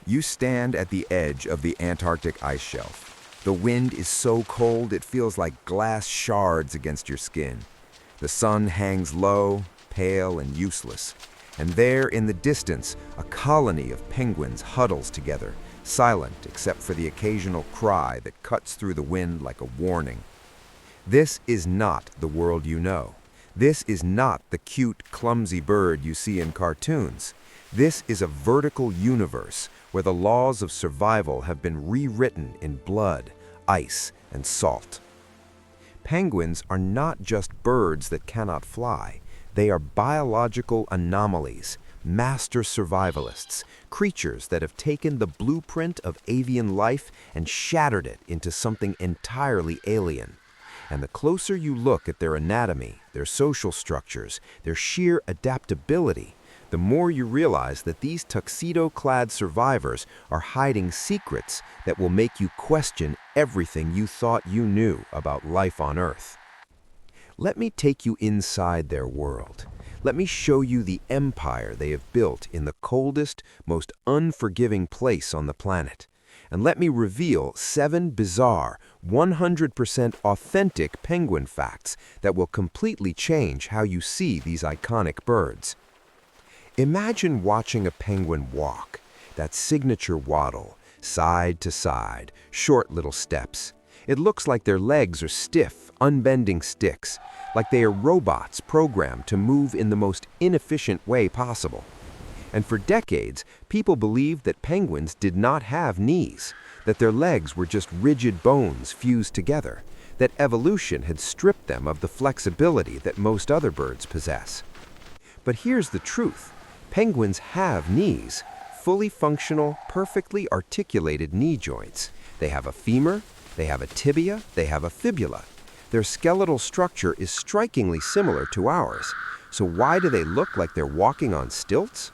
You stand at the edge of the Antarctic ice shelf. The wind is so cold it feels like glass shards against your skin. The sun hangs low, pale and useless. And there in the distance, a colony of penguins huddles together, silent except for the occasional cry that cuts through the wind like a warning. This is not the world you know. This is not the cute, clumsy bird you see in cartoons. This is a vertical universe where the laws of survival have been rewritten in blood, ice, and salt. Penguins are not just birds that cannot fly. They are biological anomalies, master survivalists, creatures that have taken the blueprint of avian life and shattered it into something entirely alien. And the closer you look at their anatomy, their social structures, their sheer adaptability, the more you realize that these tuxedo-clad survivors are hiding secrets that will make you question everything you thought you knew about life on Earth. Let me take you inside their world. Let me show you the empire they have built in the coldest, most unforgiving place on the planet. And let me reveal 7 bizarre, 100% authentic penguin facts that will completely change how you see these iconic birds. Imagine watching a penguin walk, that signature waddle, side to side, short little steps. It looks like their legs are stiff, unbending sticks, like they are robots programmed to move in the most inefficient way possible. And for decades, people believed that penguins did not have knees, that their legs were just rigid bones fused together, that evolution had stripped them of the flexibility that most other birds possess. But here's the truth. Penguins have knees, fully functional, perfectly articulated knee joints. They have a femur, they have a tibia, they have a fibula. Their skeletal structure is strikingly similar to ours. So why do they look like they're walking on stilts?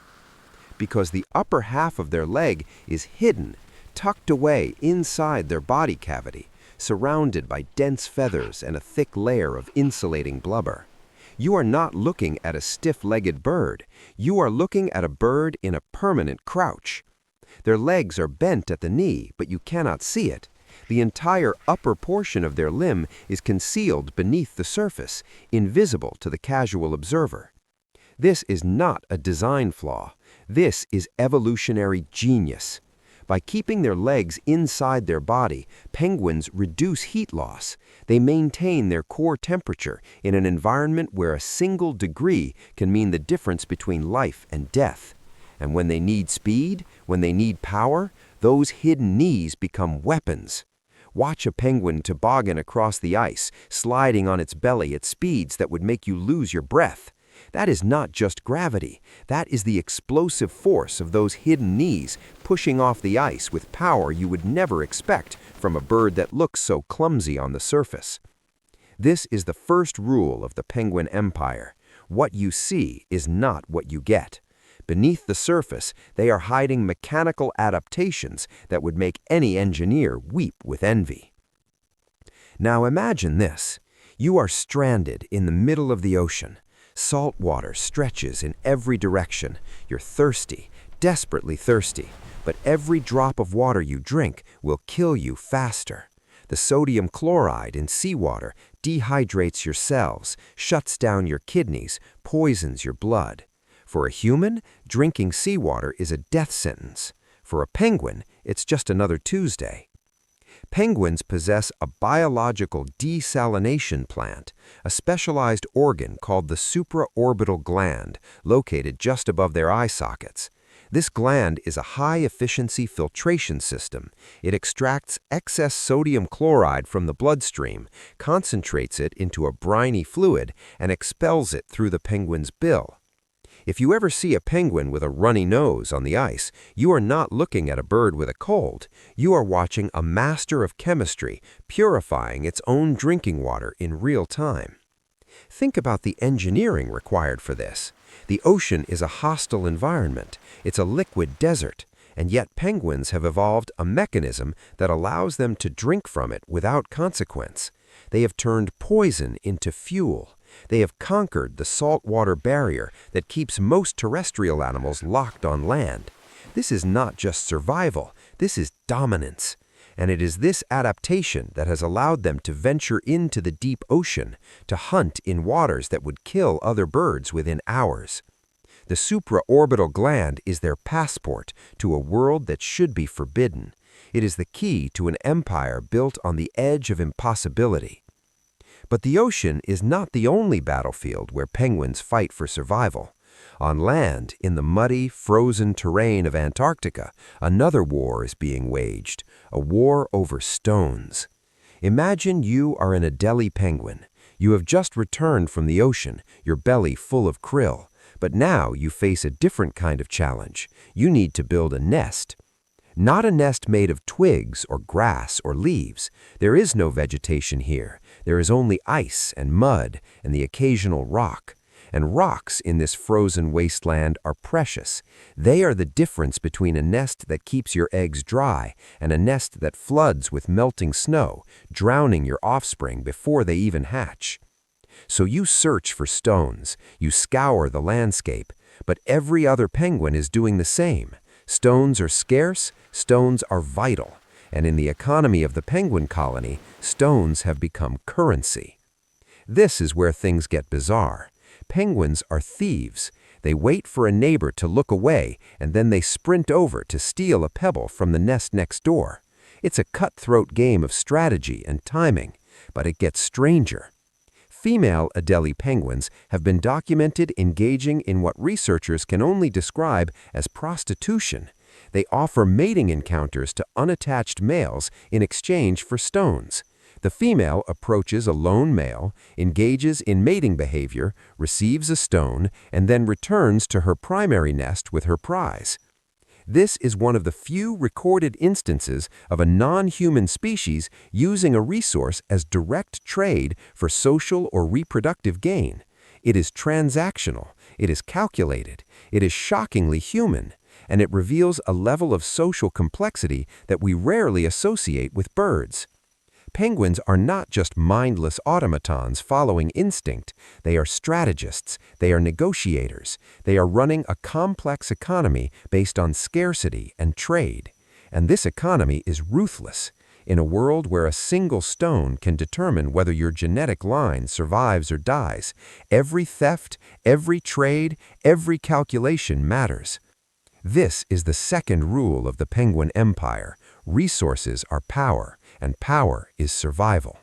Because the upper half of their leg is hidden, tucked away inside their body cavity, surrounded by dense feathers and a thick layer of insulating blubber. You are not looking at a stiff-legged bird. You are looking at a bird in a permanent crouch. Their legs are bent at the knee, but you cannot see it. The entire upper portion of their limb is concealed beneath the surface, invisible to the casual observer. This is not a design flaw. This is evolutionary genius. By keeping their legs inside their body, penguins reduce heat loss. They maintain their core temperature in an environment where a single degree can mean the difference between life and death. And when they need speed, when they need power, those hidden knees become weapons. Watch a penguin toboggan across the ice, sliding on its belly at speeds that would make you lose your breath. That is not just gravity. That is the explosive force of those hidden knees pushing off the ice with power you would never expect from a bird that looks so clumsy on the surface. This is the first rule of the penguin empire. What you see is not what you get. Beneath the surface, they are hiding mechanical adaptations that would make any engineer weep with envy. Now imagine this. You are stranded in the middle of the ocean. Salt water stretches in every direction. You're thirsty, desperately thirsty, but every drop of water you drink will kill you faster. The sodium chloride in seawater dehydrates your cells, shuts down your kidneys, poisons your blood. For a human, drinking seawater is a death sentence. For a penguin, it's just another Tuesday. Penguins possess a biological desalination plant, a specialized organ called the supraorbital gland, located just above their eye sockets. This gland is a high-efficiency filtration system. It extracts excess sodium chloride from the bloodstream, concentrates it into a briny fluid, and expels it through the penguin's bill. If you ever see a penguin with a runny nose on the ice, you are not looking at a bird with a cold. You are watching a master of chemistry purifying its own drinking water in real time. Think about the engineering required for this. The ocean is a hostile environment. It's a liquid desert. And yet penguins have evolved a mechanism that allows them to drink from it without consequence. They have turned poison into fuel. They have conquered the saltwater barrier that keeps most terrestrial animals locked on land. This is not just survival, this is dominance. And it is this adaptation that has allowed them to venture into the deep ocean, to hunt in waters that would kill other birds within hours. The supraorbital gland is their passport to a world that should be forbidden. It is the key to an empire built on the edge of impossibility. But the ocean is not the only battlefield where penguins fight for survival. On land, in the muddy, frozen terrain of Antarctica, another war is being waged, a war over stones. Imagine you are an Adelie penguin. You have just returned from the ocean, your belly full of krill. But now you face a different kind of challenge. You need to build a nest. Not a nest made of twigs or grass or leaves. There is no vegetation here. There is only ice and mud and the occasional rock. And rocks in this frozen wasteland are precious. They are the difference between a nest that keeps your eggs dry and a nest that floods with melting snow, drowning your offspring before they even hatch. So you search for stones, you scour the landscape, but every other penguin is doing the same. Stones are scarce, stones are vital, and in the economy of the penguin colony, stones have become currency. This is where things get bizarre. Penguins are thieves. They wait for a neighbor to look away, and then they sprint over to steal a pebble from the nest next door. It's a cutthroat game of strategy and timing, but it gets stranger. Female Adelie penguins have been documented engaging in what researchers can only describe as prostitution. They offer mating encounters to unattached males in exchange for stones. The female approaches a lone male, engages in mating behavior, receives a stone, and then returns to her primary nest with her prize. This is one of the few recorded instances of a non-human species using a resource as direct trade for social or reproductive gain. It is transactional, it is calculated, it is shockingly human, and it reveals a level of social complexity that we rarely associate with birds. Penguins are not just mindless automatons following instinct. They are strategists, they are negotiators, they are running a complex economy based on scarcity and trade. And this economy is ruthless. In a world where a single stone can determine whether your genetic line survives or dies, every theft, every trade, every calculation matters. This is the second rule of the penguin empire. Resources are power, and power is survival.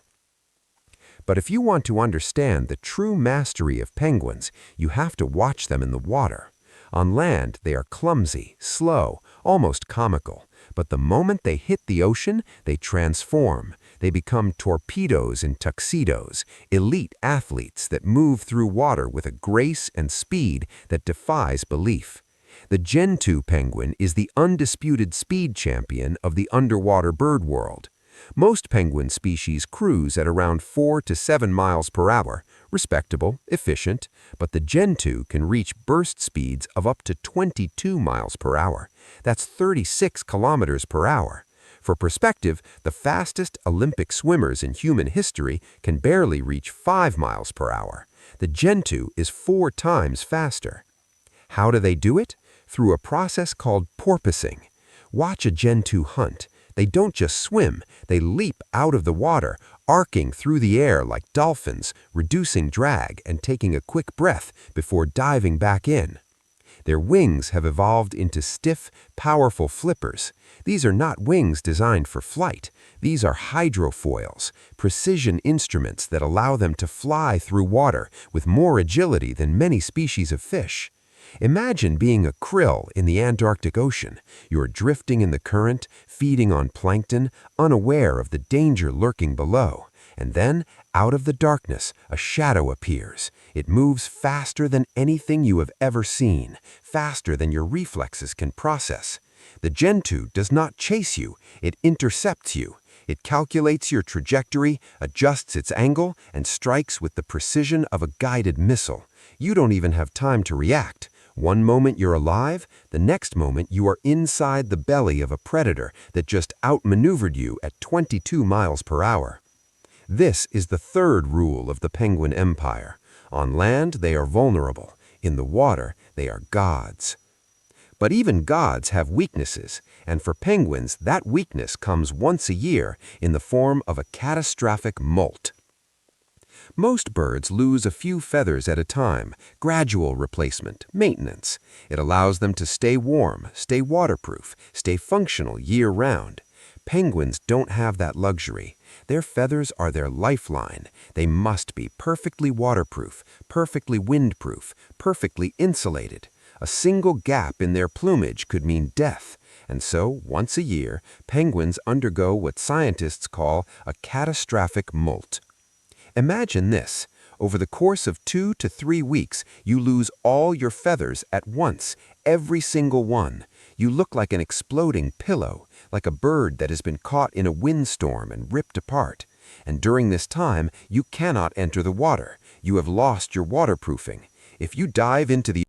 But if you want to understand the true mastery of penguins, you have to watch them in the water. On land, they are clumsy, slow, almost comical. But the moment they hit the ocean, they transform. They become torpedoes in tuxedos, elite athletes that move through water with a grace and speed that defies belief. The Gentoo penguin is the undisputed speed champion of the underwater bird world. Most penguin species cruise at around 4 to 7 miles per hour, respectable, efficient, but the Gentoo can reach burst speeds of up to 22 miles per hour. That's 36 kilometers per hour. For perspective, the fastest Olympic swimmers in human history can barely reach 5 miles per hour. The Gentoo is 4 times faster. How do they do it? Through a process called porpoising. Watch a Gentoo hunt. They don't just swim, they leap out of the water, arcing through the air like dolphins, reducing drag and taking a quick breath before diving back in. Their wings have evolved into stiff, powerful flippers. These are not wings designed for flight. These are hydrofoils, precision instruments that allow them to fly through water with more agility than many species of fish. Imagine being a krill in the Antarctic Ocean. You are drifting in the current, feeding on plankton, unaware of the danger lurking below. And then, out of the darkness, a shadow appears. It moves faster than anything you have ever seen, faster than your reflexes can process. The Gentoo does not chase you, it intercepts you. It calculates your trajectory, adjusts its angle, and strikes with the precision of a guided missile. You don't even have time to react. One moment you're alive, the next moment you are inside the belly of a predator that just outmaneuvered you at 22 miles per hour. This is the third rule of the penguin empire. On land, they are vulnerable. In the water, they are gods. But even gods have weaknesses, and for penguins, that weakness comes once a year in the form of a catastrophic molt. Most birds lose a few feathers at a time, gradual replacement, maintenance. It allows them to stay warm, stay waterproof, stay functional year-round. Penguins don't have that luxury. Their feathers are their lifeline. They must be perfectly waterproof, perfectly windproof, perfectly insulated. A single gap in their plumage could mean death. And so, once a year, penguins undergo what scientists call a catastrophic molt. Imagine this. Over the course of 2 to 3 weeks, you lose all your feathers at once, every single one. You look like an exploding pillow, like a bird that has been caught in a windstorm and ripped apart. And during this time, you cannot enter the water. You have lost your waterproofing. If you dive into the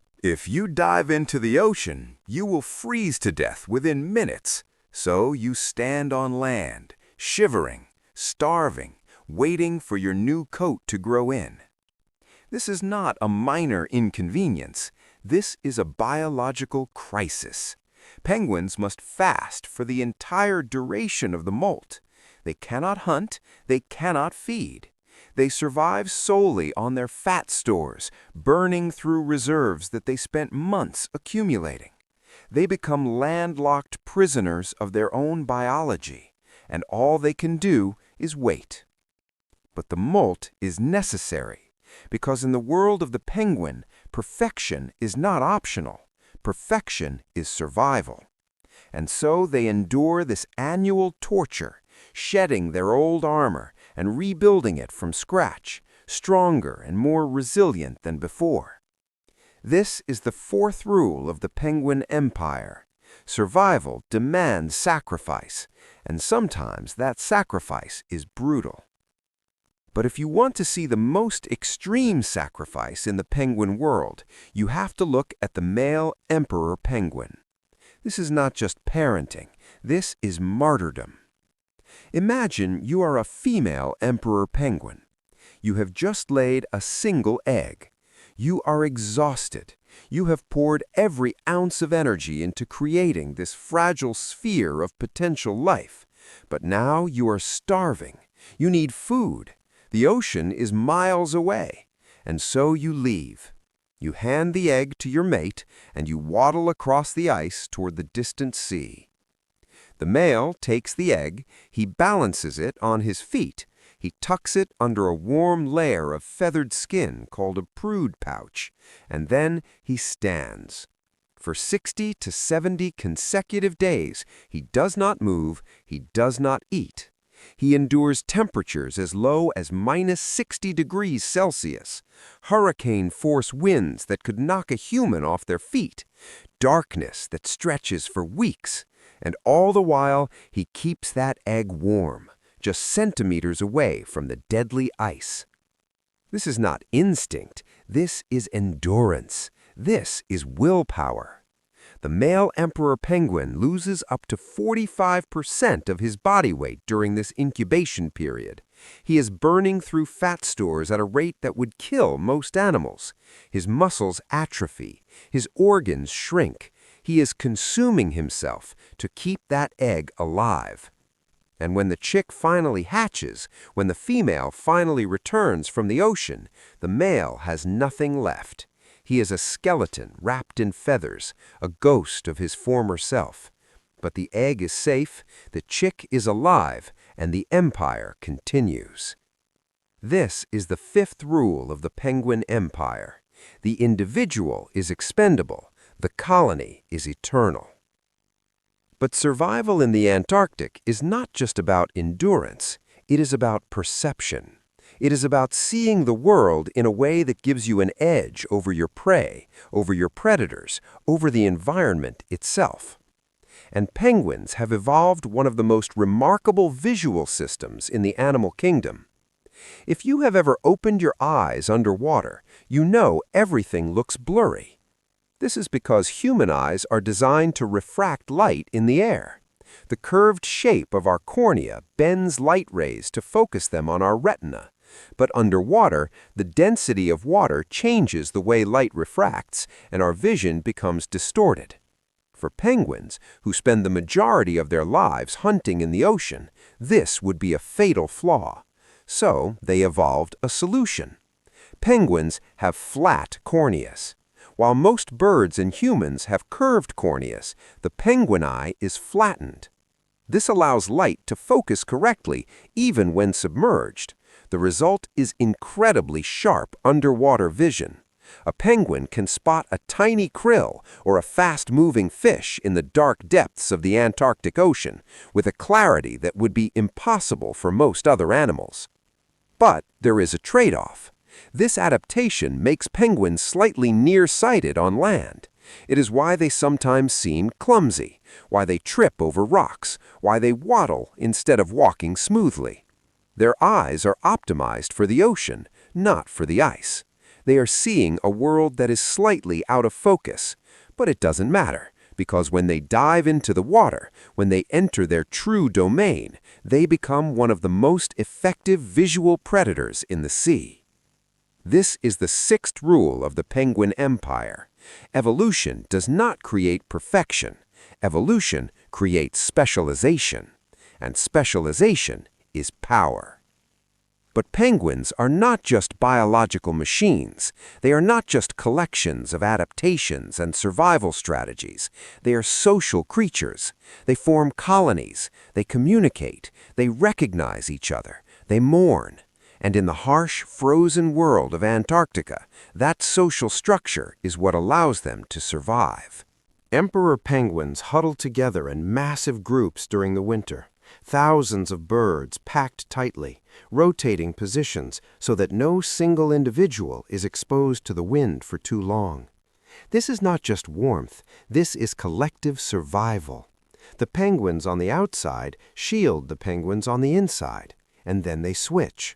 ocean, you will freeze to death within minutes. So you stand on land, shivering, starving, waiting for your new coat to grow in. This is not a minor inconvenience. This is a biological crisis. Penguins must fast for the entire duration of the molt. They cannot hunt, they cannot feed. They survive solely on their fat stores, burning through reserves that they spent months accumulating. They become landlocked prisoners of their own biology, and all they can do is wait. But the molt is necessary, because in the world of the penguin, perfection is not optional. Perfection is survival. And so they endure this annual torture, shedding their old armor and rebuilding it from scratch, stronger and more resilient than before. This is the fourth rule of the penguin empire. Survival demands sacrifice, and sometimes that sacrifice is brutal. But if you want to see the most extreme sacrifice in the penguin world, you have to look at the male emperor penguin. This is not just parenting, this is martyrdom. Imagine you are a female emperor penguin. You have just laid a single egg. You are exhausted. You have poured every ounce of energy into creating this fragile sphere of potential life. But now you are starving. You need food. The ocean is miles away, and so you leave. You hand the egg to your mate, and you waddle across the ice toward the distant sea. The male takes the egg, he balances it on his feet, he tucks it under a warm layer of feathered skin called a brood pouch, and then he stands. For 60 to 70 consecutive days, he does not move, he does not eat. He endures temperatures as low as -60 degrees Celsius, hurricane-force winds that could knock a human off their feet, darkness that stretches for weeks, and all the while he keeps that egg warm, just centimeters away from the deadly ice. This is not instinct, this is endurance, this is willpower. The male emperor penguin loses up to 45% of his body weight during this incubation period. He is burning through fat stores at a rate that would kill most animals. His muscles atrophy. His organs shrink. He is consuming himself to keep that egg alive. And when the chick finally hatches, when the female finally returns from the ocean, the male has nothing left. He is a skeleton wrapped in feathers, a ghost of his former self. But the egg is safe, the chick is alive, and the empire continues. This is the fifth rule of the penguin empire. The individual is expendable, the colony is eternal. But survival in the Antarctic is not just about endurance, it is about perception. It is about seeing the world in a way that gives you an edge over your prey, over your predators, over the environment itself. And penguins have evolved one of the most remarkable visual systems in the animal kingdom. If you have ever opened your eyes underwater, you know everything looks blurry. This is because human eyes are designed to refract light in the air. The curved shape of our cornea bends light rays to focus them on our retina. But underwater, the density of water changes the way light refracts, and our vision becomes distorted. For penguins, who spend the majority of their lives hunting in the ocean, this would be a fatal flaw. So they evolved a solution. Penguins have flat corneas. While most birds and humans have curved corneas, the penguin eye is flattened. This allows light to focus correctly even when submerged. The result is incredibly sharp underwater vision. A penguin can spot a tiny krill or a fast-moving fish in the dark depths of the Antarctic Ocean with a clarity that would be impossible for most other animals. But there is a trade-off. This adaptation makes penguins slightly nearsighted on land. It is why they sometimes seem clumsy, why they trip over rocks, why they waddle instead of walking smoothly. Their eyes are optimized for the ocean, not for the ice. They are seeing a world that is slightly out of focus, but it doesn't matter, because when they dive into the water, when they enter their true domain, they become one of the most effective visual predators in the sea. This is the sixth rule of the penguin empire. Evolution does not create perfection. Evolution creates specialization, and specialization is power. But penguins are not just biological machines. They are not just collections of adaptations and survival strategies. They are social creatures. They form colonies. They communicate. They recognize each other. They mourn. And in the harsh, frozen world of Antarctica, that social structure is what allows them to survive. Emperor penguins huddle together in massive groups during the winter. Thousands of birds packed tightly, rotating positions so that no single individual is exposed to the wind for too long. This is not just warmth, this is collective survival. The penguins on the outside shield the penguins on the inside, and then they switch.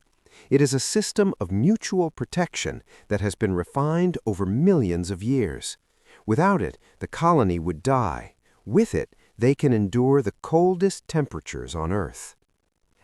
It is a system of mutual protection that has been refined over millions of years. Without it, the colony would die. With it, they can endure the coldest temperatures on Earth.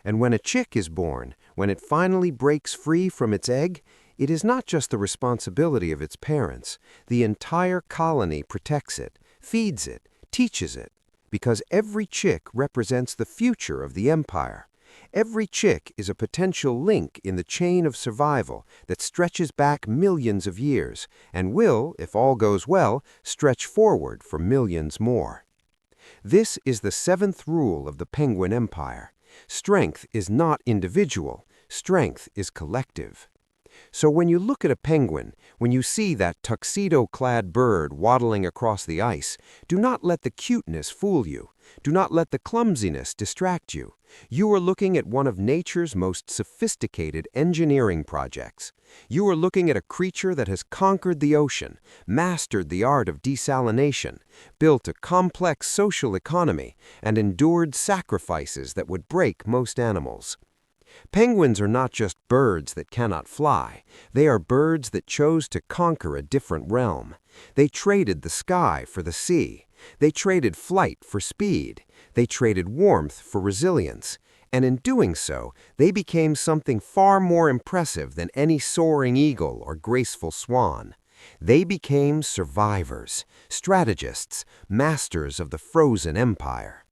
And when a chick is born, when it finally breaks free from its egg, it is not just the responsibility of its parents. The entire colony protects it, feeds it, teaches it, because every chick represents the future of the empire. Every chick is a potential link in the chain of survival that stretches back millions of years and will, if all goes well, stretch forward for millions more. This is the seventh rule of the penguin empire. Strength is not individual, strength is collective. So when you look at a penguin, when you see that tuxedo-clad bird waddling across the ice, do not let the cuteness fool you. Do not let the clumsiness distract you. You are looking at one of nature's most sophisticated engineering projects. You are looking at a creature that has conquered the ocean, mastered the art of desalination, built a complex social economy, and endured sacrifices that would break most animals. Penguins are not just birds that cannot fly. They are birds that chose to conquer a different realm. They traded the sky for the sea. They traded flight for speed. They traded warmth for resilience. And in doing so, they became something far more impressive than any soaring eagle or graceful swan. They became survivors, strategists, masters of the frozen empire.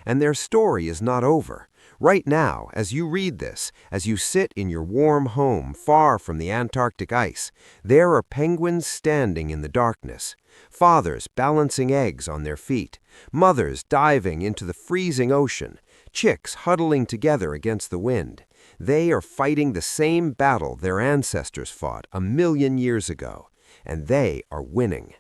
And their story is not over. Right now, as you read this, as you sit in your warm home far from the Antarctic ice, there are penguins standing in the darkness, fathers balancing eggs on their feet, mothers diving into the freezing ocean, chicks huddling together against the wind. They are fighting the same battle their ancestors fought 1,000,000 years ago, and they are winning.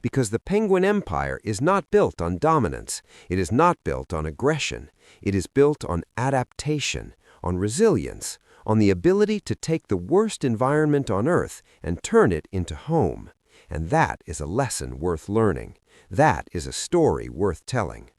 Because the penguin empire is not built on dominance, it is not built on aggression, it is built on adaptation, on resilience, on the ability to take the worst environment on Earth and turn it into home. And that is a lesson worth learning. That is a story worth telling.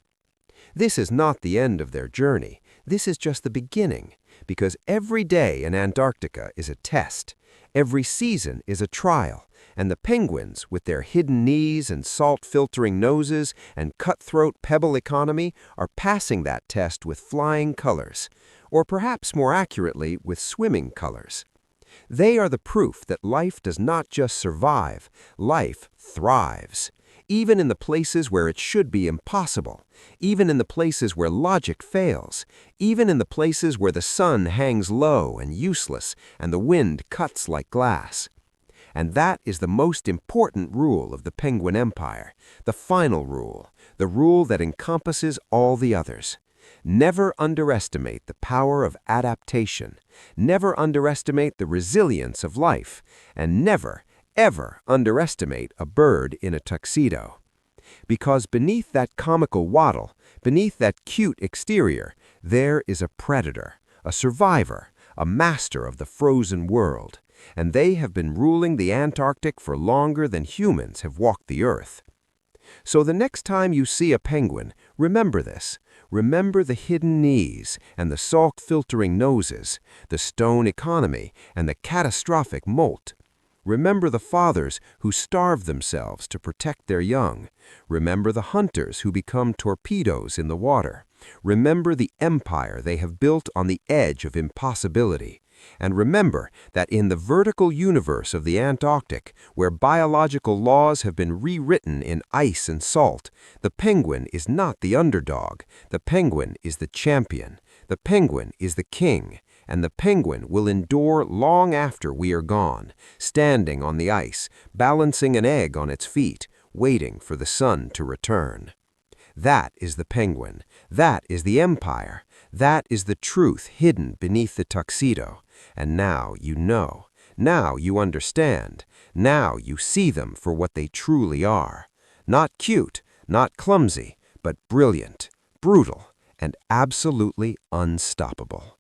This is not the end of their journey. This is just the beginning, because every day in Antarctica is a test. Every season is a trial. And the penguins, with their hidden knees and salt-filtering noses and cutthroat pebble economy, are passing that test with flying colors, or perhaps more accurately, with swimming colors. They are the proof that life does not just survive, life thrives. even in the places where it should be impossible, even in the places where logic fails, even in the places where the sun hangs low and useless and the wind cuts like glass. And that is the most important rule of the Penguin Empire, the final rule, the rule that encompasses all the others. Never underestimate the power of adaptation, never underestimate the resilience of life, and never, ever underestimate a bird in a tuxedo. Because beneath that comical waddle, beneath that cute exterior, there is a predator, a survivor, a master of the frozen world, and they have been ruling the Antarctic for longer than humans have walked the Earth. So the next time you see a penguin, remember this. Remember the hidden knees and the salt-filtering noses, the stone economy and the catastrophic molt. Remember the fathers who starve themselves to protect their young. Remember the hunters who become torpedoes in the water. Remember the empire they have built on the edge of impossibility. And remember that in the vertical universe of the Antarctic, where biological laws have been rewritten in ice and salt, the penguin is not the underdog. The penguin is the champion. The penguin is the king. And the penguin will endure long after we are gone, standing on the ice, balancing an egg on its feet, waiting for the sun to return. That is the penguin. That is the empire. That is the truth hidden beneath the tuxedo. And now you know. Now you understand. Now you see them for what they truly are. Not cute, not clumsy, but brilliant, brutal, and absolutely unstoppable.